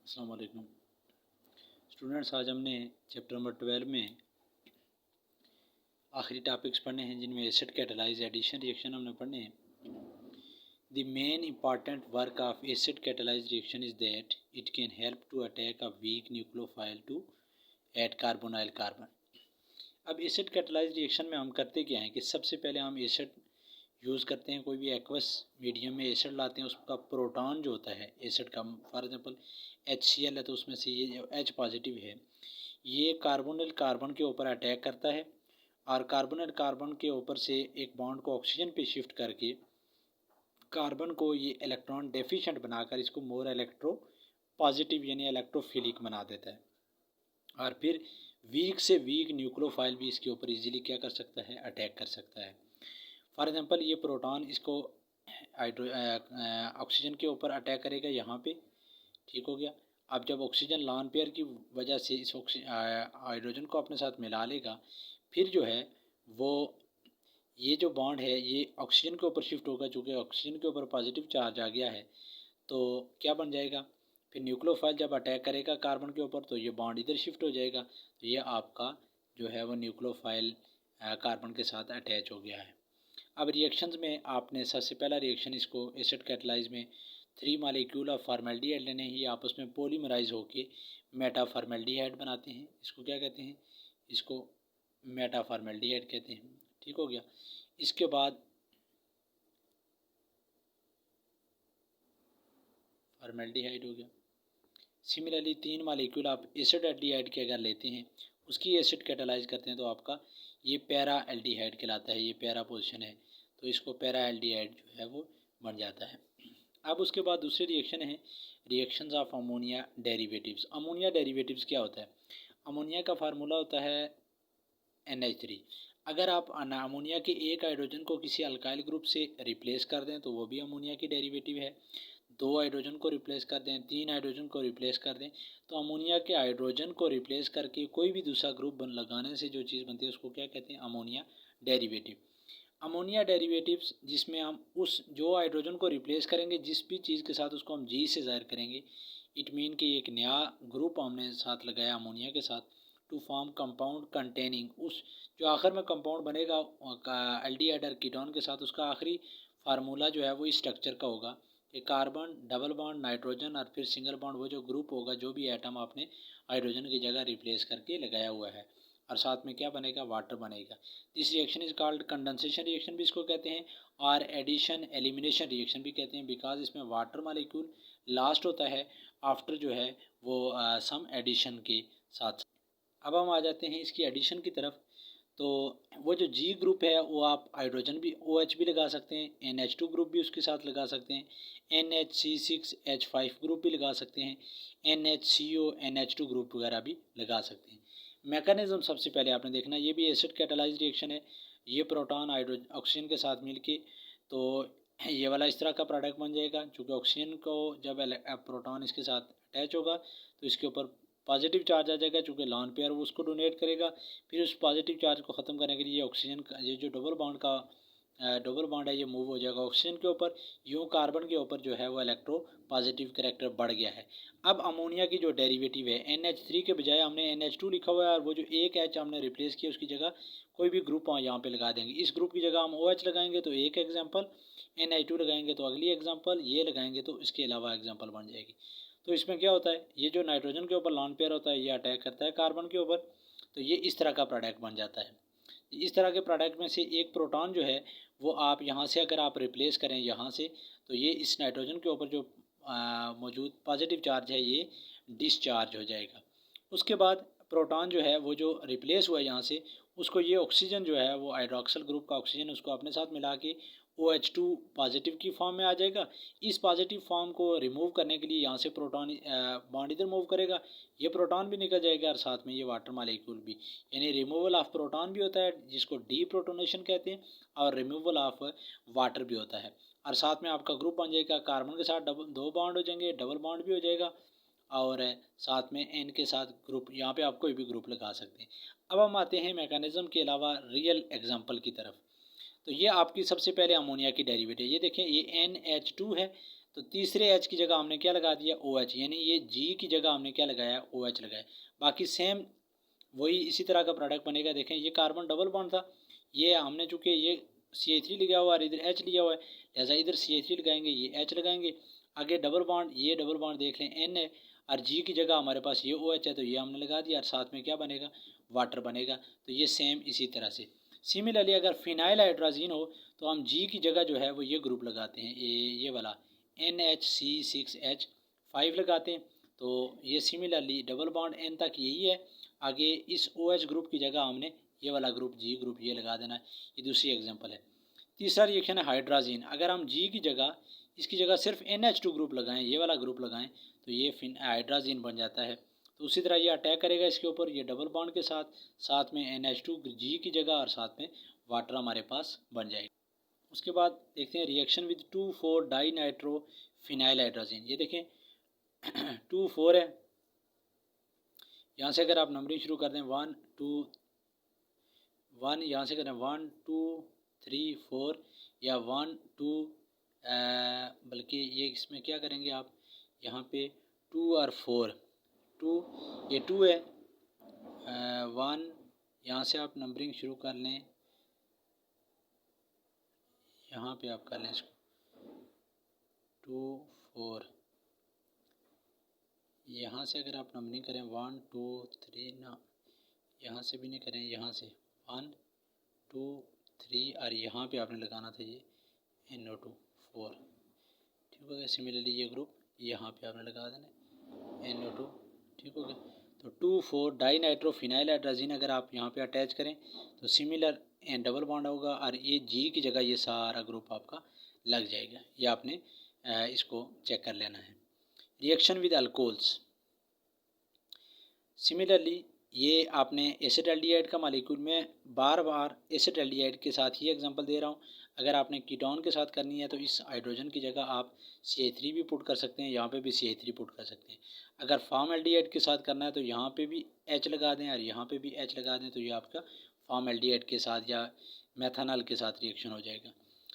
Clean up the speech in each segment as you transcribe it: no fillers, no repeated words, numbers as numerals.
अस्सलाम वालेकुम स्टूडेंट्स, आज हमने चैप्टर नंबर 12 में आखिरी टॉपिक्स पढ़ने हैं जिनमें एसिड कैटालाइज एडिशन रिएक्शन हमने पढ़ने हैं। The main important work of acid catalyse reaction is that it can help to attack a weak nucleophile to add carbonyl carbon. अब एसिड कैटालाइज रिएक्शन में हम करते क्या हैं कि सबसे पहले हम एसिड यूज़ करते हैं, कोई भी एक्वस मीडियम में एसिड लाते हैं, उसका प्रोटॉन जो होता है एसिड का, फॉर एग्जांपल HCl है तो उसमें से ये जो H पॉजिटिव है ये कार्बोनिल कार्बन के ऊपर अटैक करता है और कार्बोनिल कार्बन के ऊपर से एक बॉन्ड को ऑक्सीजन पे शिफ्ट करके कार्बन को ये इलेक्ट्रॉन डेफिशिएंट बनाकर इसको मोर इलेक्ट्रो पॉजिटिव यानी इलेक्ट्रोफिलिक बना देता है और फिर वीक से वीक न्यूक्लियोफाइल भी इसके ऊपर इजीली क्या कर सकता है, अटैक कर सकता है। फॉर एग्जांपल ये प्रोटॉन इसको ऑक्सीजन के ऊपर अटैक करेगा यहाँ पे, ठीक हो गया। अब जब ऑक्सीजन लॉन पेयर की वजह से इस हाइड्रोजन को अपने साथ मिला लेगा, फिर जो है वो ये जो बॉन्ड है ये ऑक्सीजन के ऊपर शिफ्ट होगा, चूँकि ऑक्सीजन के ऊपर पॉजिटिव चार्ज आ गया है तो क्या बन जाएगा, फिर न्यूक्लियोफाइल जब अटैक करेगा कार्बन के ऊपर तो ये बॉन्ड इधर शिफ्ट हो जाएगा, तो ये आपका जो है वो न्यूक्लियोफाइल कार्बन के साथ अटैच हो गया है। अब रिएक्शंस में आपने सबसे पहला रिएक्शन इसको एसिड कैटालाइज में 3 मॉलिक्यूल ऑफ फॉर्मेल्डिहाइड लेने हैं, ये आपस में पॉलीमराइज होके मेटाफॉर्मेल्डिहाइड बनाते हैं। इसको क्या कहते हैं, इसको मेटाफॉर्मेल्डिहाइड कहते हैं, ठीक हो गया। इसके बाद फॉर्मेल्डिहाइड हो गया। सिमिलरली 3 मॉलिक्यूल आप एसिड एल्डिहाइड के अगर लेते हैं, उसकी एसिड कैटालाइज करते हैं तो आपका ये पैरा एल्डिहाइड कहलाता है, ये पैरा पोजीशन है तो इसको पैरा एल्डिहाइड जो है वो बन जाता है। अब उसके बाद दूसरे रिएक्शन है reactions of ammonia derivatives. Ammonia derivatives क्या होता है, अमोनिया का फार्मूला होता है NH3। अगर आप अमोनिया के एक हाइड्रोजन को किसी अल्काइल ग्रुप से रिप्लेस कर दें तो वो भी अमोनिया की डेरिवेटिव है। 2 हाइड्रोजन को रिप्लेस कर दें, 3 हाइड्रोजन को रिप्लेस कर दें, तो अमोनिया के हाइड्रोजन को रिप्लेस करके कोई भी दूसरा ग्रुप लगाने से जो चीज़ बनती है उसको क्या कहते हैं, अमोनिया डेरिवेटिव। अमोनिया डेरिवेटिव्स जिसमें हम उस जो हाइड्रोजन को रिप्लेस करेंगे जिस भी चीज़ के साथ उसको हम G से ज़ाहिर करेंगे, इट मीन कि एक नया ग्रुप हमने साथ लगाया अमोनिया के साथ टू फॉर्म कंपाउंड कंटेनिंग, उस जो आखिर में कंपाउंड बनेगा एल्डिहाइड और कीटोन के साथ, उसका आखिरी फार्मूला जो है वो इस स्ट्रक्चर का होगा कि कार्बन डबल बॉन्ड नाइट्रोजन और फिर सिंगल बॉन्ड, वो जो ग्रुप होगा जो भी एटम आपने हाइड्रोजन की जगह रिप्लेस करके लगाया हुआ है, और साथ में क्या बनेगा, वाटर बनेगा। This reaction is called condensation reaction भी इसको कहते हैं और एडिशन एलिमिनेशन रिएक्शन भी कहते हैं, बिकॉज इसमें वाटर मॉलिक्यूल लास्ट होता है आफ्टर जो है वो सम एडिशन के साथ। अब हम आ जाते हैं इसकी एडिशन की तरफ। तो वो जो G ग्रुप है वो आप हाइड्रोजन भी OH भी लगा सकते हैं, NH2 ग्रुप भी उसके साथ लगा सकते हैं, NHC6H5 ग्रुप भी लगा सकते हैं, NHCO NH2 ग्रुप वगैरह भी लगा सकते हैं। मैकेनिज्म सबसे पहले आपने देखना, ये भी एसिड कैटालाइज रिएक्शन है। ये प्रोटॉन हाइड्रोजन ऑक्सीजन के साथ मिलके तो ये वाला इस तरह का प्रोडक्ट बन जाएगा, चूँकि ऑक्सीजन को जब प्रोटॉन इसके साथ अटैच होगा तो इसके ऊपर पॉजिटिव चार्ज आ जाएगा, चूँकि लॉन पेयर वो उसको डोनेट करेगा। फिर उस पॉजिटिव चार्ज को ख़त्म करने के लिए ऑक्सीजन का ये जो डबल बॉन्ड है ये मूव हो जाएगा ऑक्सीजन के ऊपर, यूँ कार्बन के ऊपर जो है वो इलेक्ट्रो पॉजिटिव कैरेक्टर बढ़ गया है। अब अमोनिया की जो डेरिवेटिव है NH3 के बजाय हमने NH2 लिखा हुआ है और वो जो एक H हमने रिप्लेस किया उसकी जगह कोई भी ग्रुप यहाँ पे लगा देंगे। इस ग्रुप की जगह हम OH लगाएंगे तो एक एग्जाम्पल, NH2 लगाएंगे तो अगली एग्जाम्पल, ये लगाएंगे तो इसके अलावा एग्जाम्पल बन जाएगी। तो इसमें क्या होता है, ये जो नाइट्रोजन के ऊपर लॉन पेयर होता है ये अटैक करता है कार्बन के ऊपर, तो ये इस तरह का प्रोडक्ट बन जाता है। इस तरह के प्रोडक्ट में से एक प्रोटॉन जो है वो आप यहाँ से अगर आप रिप्लेस करें यहाँ से, तो ये इस नाइट्रोजन के ऊपर जो मौजूद पॉजिटिव चार्ज है ये डिस्चार्ज हो जाएगा। उसके बाद प्रोटॉन जो है वो जो रिप्लेस हुआ है यहाँ से, उसको ये ऑक्सीजन जो है वो हाइड्रोक्सिल ग्रुप का ऑक्सीजन उसको अपने साथ मिला के OH2 पॉजिटिव की फॉर्म में आ जाएगा। इस पॉजिटिव फॉर्म को रिमूव करने के लिए यहाँ से प्रोटॉन बॉन्ड इधर मूव करेगा, ये प्रोटॉन भी निकल जाएगा और साथ में ये वाटर मॉलिक्यूल भी, यानी रिमूवल ऑफ प्रोटॉन भी होता है जिसको डीप्रोटोनेशन कहते हैं और रिमूवल ऑफ वाटर भी होता है। और साथ में आपका ग्रुप बन जाएगा, कार्बन के साथ 2 बॉन्ड हो जाएंगे, डबल बॉन्ड भी हो जाएगा और साथ में N के साथ ग्रुप, यहाँ पे आप कोई भी ग्रुप लगा सकते हैं। अब हम आते हैं मैकेनिज्म के अलावा रियल एग्जांपल की तरफ। तो ये आपकी सबसे पहले अमोनिया की डेरिवेटिव, ये देखें ये NH2 है तो तीसरे एच की जगह हमने क्या लगा दिया, ओ एच, यानी ये जी की जगह हमने क्या लगाया, ओ एच लगाया। बाकी सेम वही इसी तरह का प्रोडक्ट बनेगा। देखें ये कार्बन डबल बॉन्ड था, ये हमने चूँकि ये CH3 लिया हुआ और इधर H लिया हुआ है, लिहाजा इधर CH3 लगाएंगे, ये H लगाएंगे। आगे डबल बॉन्ड, ये डबल बॉन्ड देख लें N है और G की जगह हमारे पास ये OH है, तो ये हमने लगा दिया और साथ में क्या बनेगा, वाटर बनेगा। तो ये सेम इसी तरह से। सिमिलरली अगर फिनाइल हाइड्रोजीन हो तो हम G की जगह जो है वो ये ग्रुप लगाते हैं, ये वाला NHC6H5 लगाते हैं। तो ये सिमिलरली डबल बॉन्ड N तक यही है। आगे इस OH ग्रुप की जगह हमने ये वाला ग्रुप G ग्रुप ये लगा देना है। ये दूसरी एग्जांपल है। तीसरा रिएक्शन है हाइड्राजीन। अगर हम G की जगह इसकी जगह सिर्फ NH2 ग्रुप लगाएं, ये वाला ग्रुप लगाएं, तो ये हाइड्राजीन बन जाता है। तो उसी तरह ये अटैक करेगा इसके ऊपर, ये डबल बॉन्ड के साथ, साथ में NH2 G की जगह और साथ में वाटर हमारे पास बन जाएगा। उसके बाद देखते हैं reaction with 2,4 di nitro phenyl hydrazine. ये देखें 2,4 है, यहाँ से अगर आप नंबरिंग शुरू कर दें 1 2 1, यहाँ से करें 1 2 3 4 या 1 2, बल्कि ये इसमें क्या करेंगे आप, यहाँ पे 2 और 4, 2 ये 2 है, 1, यहाँ से आप नंबरिंग शुरू कर लें, यहाँ पे आप कर लें इसको 2 4, यहाँ से अगर आप नंबरिंग करें 1 2 3 ना, यहाँ से भी नहीं करें, यहाँ से 1 2 3 और यहाँ पे आपने लगाना था ये NO2 4, ठीक हो गया। सिमिलरली ये ग्रुप यहाँ पे आपने लगा देना NO2, ठीक हो गया। तो 2,4 डाई नाइट्रो फिनाइल हाइड्रोजीन अगर आप यहाँ पे अटैच करें तो सिमिलर डबल बॉन्ड होगा और ये G की जगह ये सारा ग्रुप आपका लग जाएगा। ये आपने इसको चेक कर लेना है। रिएक्शन विद अल्कोहल्स, सिमिलरली ये आपने एसिटाल्डिहाइड का मालिक्यूल, में बार बार एसिटाल्डिहाइड के साथ ही एग्जांपल दे रहा हूँ। अगर आपने कीटोन के साथ करनी है तो इस हाइड्रोजन की जगह आप CH3 भी पुट कर सकते हैं, यहाँ पे भी CH3 पुट कर सकते हैं। अगर फॉर्मल्डिहाइड के साथ करना है तो यहाँ पे भी H लगा दें और यहाँ पे भी H लगा दें, तो ये आपका फॉर्मल्डिहाइड के साथ या मेथनॉल के साथ रिएक्शन हो जाएगा।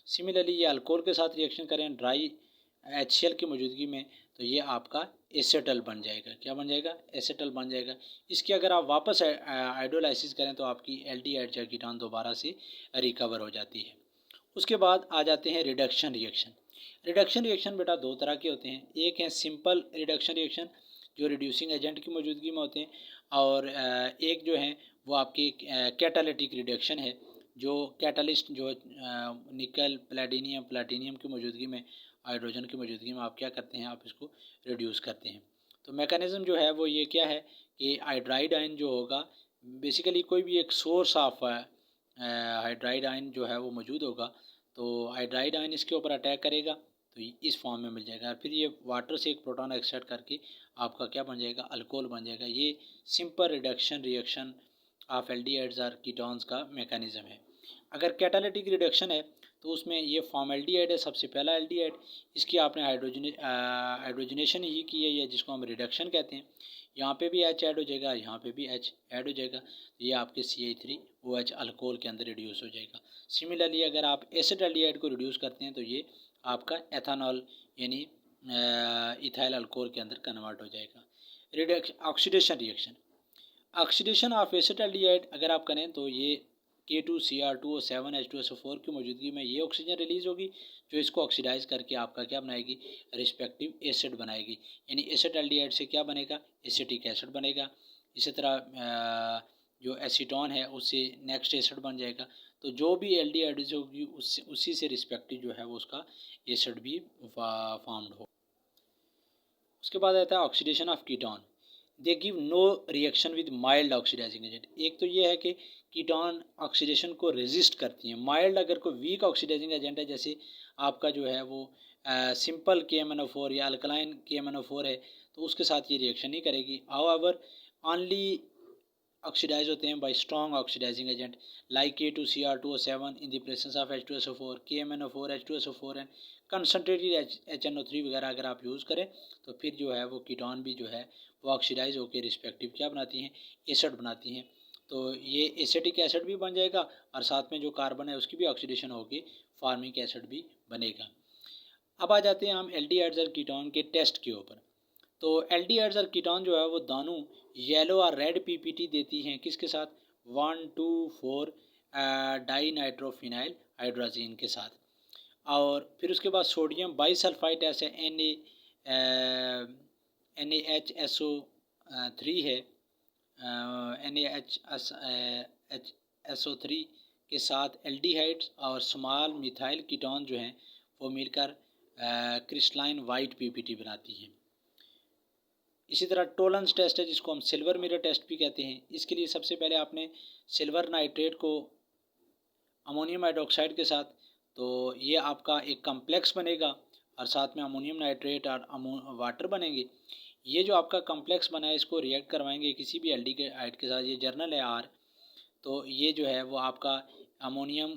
सिमिलरली ये अल्कोहल के साथ रिएक्शन करें ड्राई HCl की मौजूदगी में, तो ये आपका एसेटल बन जाएगा। क्या बन जाएगा, एसेटल बन जाएगा। इसकी अगर आप वापस हाइड्रोलाइसिस करें तो आपकी एल्डिहाइड या कीटोन दोबारा से रिकवर हो जाती है। उसके बाद आ जाते हैं रिडक्शन रिएक्शन। रिडक्शन रिएक्शन बेटा दो तरह के होते हैं, एक है सिंपल रिडक्शन रिएक्शन जो रिड्यूसिंग एजेंट की मौजूदगी में होते हैं, और एक जो है वो आपकी कैटालिटिक रिडक्शन है, जो कैटलिस्ट जो निकल प्लेटिनियम की मौजूदगी में, हाइड्रोजन की मौजूदगी में आप क्या करते हैं, आप इसको रिड्यूस करते हैं। तो मैकेनिज़्म जो है वो ये क्या है कि हाइड्राइड आयन जो होगा, बेसिकली कोई भी एक सोर्स ऑफ हाइड्राइड आयन जो है वो मौजूद होगा, तो हाइड्राइड आयन इसके ऊपर अटैक करेगा तो इस फॉर्म में मिल जाएगा। फिर ये वाटर से एक प्रोटॉन एक्सेप्ट करके आपका क्या बन जाएगा, अल्कोहल बन जाएगा। ये simple reduction reaction of aldehydes और कीटोन्स का मैकेनिज़्म है। अगर कैटालिटिक रिडक्शन है तो उसमें ये फॉर्मल्डिहाइड है, सबसे पहला एल्डिहाइड, इसकी आपने हाइड्रोजनेशन ही की है, या जिसको हम रिडक्शन कहते हैं। यहाँ पे भी H ऐड हो जाएगा, यहाँ पे भी H ऐड हो जाएगा, ये आपके CH3OH अल्कोहल के अंदर रिड्यूस हो जाएगा। सिमिलरली अगर आप एसिटाल्डिहाइड को रिड्यूस करते हैं तो ये आपका एथानॉल यानी इथाइल अल्कोहल के अंदर कन्वर्ट हो जाएगा। Reduction oxidation reaction, oxidation of acetaldehyde अगर आप करें तो ये K2Cr2O7H2SO4 की मौजूदगी में ये ऑक्सीजन रिलीज़ होगी, जो इसको ऑक्सीडाइज करके आपका क्या बनाएगी, रिस्पेक्टिव एसिड बनाएगी। यानी एसिटाल्डिहाइड से क्या बनेगा, एसिटिक एसिड बनेगा। इसी तरह जो एसीटोन है उससे नेक्स्ट एसिड बन जाएगा। तो जो भी एल्डिहाइड होगी उससे उसी से रिस्पेक्टिव जो है वो उसका एसिड भी फॉर्म्ड हो। उसके बाद आता है oxidation of ketone, they give no reaction with mild oxidising agent. एक तो ये है कि कीटोन ऑक्सीडेशन को रेजिस्ट करती हैं। माइल्ड अगर कोई वीक ऑक्सीडाइजिंग एजेंट है, जैसे आपका जो है वो सिंपल KMnO4 या अल्कलाइन KMnO4 है, तो उसके साथ ये रिएक्शन नहीं करेगी। हाउएवर ओनली ऑक्सीडाइज होते हैं by strong oxidising agent like K2Cr2O7 in the presence of H2SO4, KMnO4 H2SO4 and concentrated HNO3 वगैरह अगर आप यूज़ करें तो फिर जो है वो कीटोन भी जो है वो ऑक्सीडाइज होकर रिस्पेक्टिव क्या बनाती हैं, एसिड बनाती हैं। तो ये एसिटिक एसिड भी बन जाएगा और साथ में जो कार्बन है उसकी भी ऑक्सीडेशन होगी, फार्मिक एसिड भी बनेगा। अब आ जाते हैं हम एल्डिहाइड्स और कीटोन के टेस्ट के ऊपर। तो एल्डिहाइड्स और कीटोन जो है वो दोनों येलो और रेड पीपीटी देती हैं, किसके साथ, 1,2,4 डाई नाइट्रोफिनाइल हाइड्रोजीन के साथ। और फिर उसके बाद सोडियम बाईसल्फाइड ऐसे NaHSO3 है, NaHSO3 के साथ एल्डिहाइड्स और स्मॉल मिथाइल कीटोन जो हैं वो मिलकर क्रिस्टलाइन वाइट पीपीटी बनाती हैं। इसी तरह टोलेंस टेस्ट है जिसको हम सिल्वर मिरर टेस्ट भी कहते हैं। इसके लिए सबसे पहले आपने सिल्वर नाइट्रेट को अमोनियम हाइड्रोक्साइड के साथ, तो ये आपका एक कम्प्लेक्स बनेगा और साथ में अमोनियम नाइट्रेट और वाटर बनेंगे। ये जो आपका कम्प्लेक्स बना है इसको रिएक्ट करवाएंगे किसी भी एल्डिहाइड के साथ, ये जर्नल है आर। तो ये जो है वो आपका अमोनियम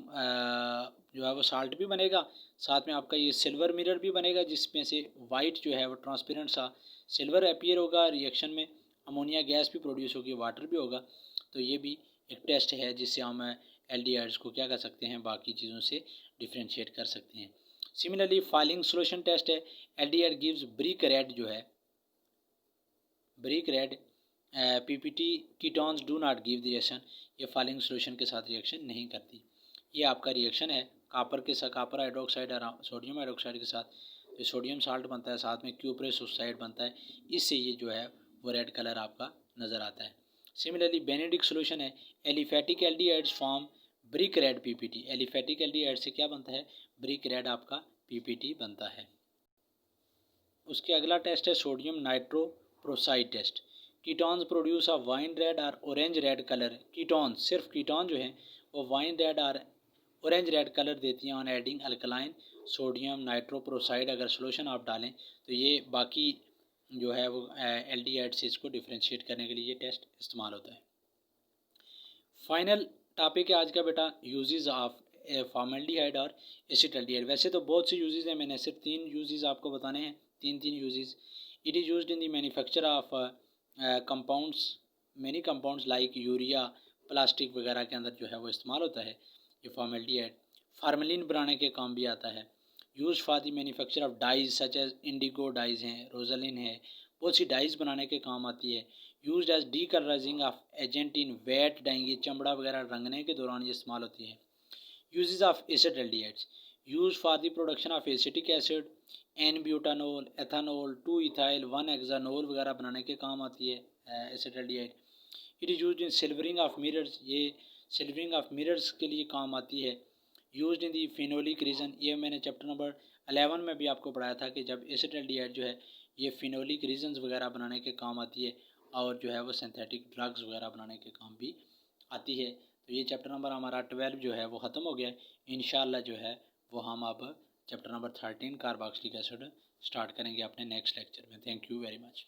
जो है वो साल्ट भी बनेगा, साथ में आपका ये सिल्वर मिरर भी बनेगा जिसमें से वाइट जो है वो ट्रांसपेरेंट सा सिल्वर अपीयर होगा, रिएक्शन में अमोनिया गैस भी प्रोड्यूस होगी, वाटर भी होगा। तो ये भी एक टेस्ट है जिससे हम एल्डिहाइड्स को क्या कर सकते हैं, बाकी चीज़ों से डिफ्रेंशिएट कर सकते हैं। सिमिलरली फाइलिंग सोल्यूशन टेस्ट है, एल्डिहाइड गिव्स ब्रिक रेड जो है, brick red PPT ketones do not give the reaction, ये फाइलिंग सोल्यूशन के साथ रिएक्शन नहीं करती। ये आपका रिएक्शन है कापर के साथ, कापर हाइड्रोक्साइड और सोडियम हाइड्रोक्साइड के साथ, तो सोडियम साल्ट बनता है, साथ में क्यूप्रेस ऑक्साइड बनता है, इससे ये जो है वो रेड कलर आपका नज़र आता है। सिमिलरली बेनेडिक्ट सोल्यूशन है, aliphatic aldehydes form brick red PPT, aliphatic aldehyde से क्या बनता है, ब्रिक रेड आपका पीपीटी बनता है। उसके अगला टेस्ट है sodium nitroprusside test. Ketones produce a wine red और ऑरेंज रेड कलर, कीटोन्स सिर्फ कीटोन जो हैं वो वाइन रेड और ऑरेंज रेड कलर देती हैं on adding alkaline sodium nitroprusside. अगर सोल्यूशन आप डालें तो ये बाकी जो है वो एल्डिहाइड से इसको डिफ्रेंशिएट करने के लिए ये टेस्ट इस्तेमाल होता है। फाइनल टॉपिक है आज का बेटा, यूजेस ऑफ फॉर्मेल्डिहाइड और एसिटाल्डिहाइड। वैसे तो बहुत से यूजेस हैं, मैंने सिर्फ 3 यूजेस आपको बताने हैं, 3 uses. It is used in the manufacture of compounds, many compounds like urea, plastic वगैरह के अंदर जो है वो इस्तेमाल होता है ये फॉर्मेल्डिहाइड। फार्मेलिन बनाने के काम भी आता है। Use for the manufacture of dyes such as indigo dyes हैं, रोजलिन है, बहुत सी डाइज बनाने के काम आती है। Use as decolourizing of agent in vat dyeing, ये चमड़ा वगैरह रंगने के दौरान ये इस्तेमाल होती है। Uses of acetaldehydes, use for the production of acetic acid, n butanol, ethanol, 2 ethyl 1 hexanol वगैरह बनाने के काम आती है acetaldehyde. It is use in silvering of mirrors, ये सिल्वरिंग ऑफ मिरर्स के लिए काम आती है। Used in the phenolic resin, ये मैंने चैप्टर नंबर 11 में भी आपको पढ़ाया था कि जब एसिटाल्डिहाइड जो है ये फिनोलिक रीजन्स वगैरह बनाने के काम आती है और जो है वो सिंथेटिक ड्रग्स वगैरह बनाने के काम भी आती है। तो ये चैप्टर नंबर हमारा 12 जो है वो ख़त्म हो गया है। इंशाल्लाह जो है वो हम अब chapter number 13 carboxylic acid start करेंगे अपने नेक्स्ट लेक्चर में। Thank you very much.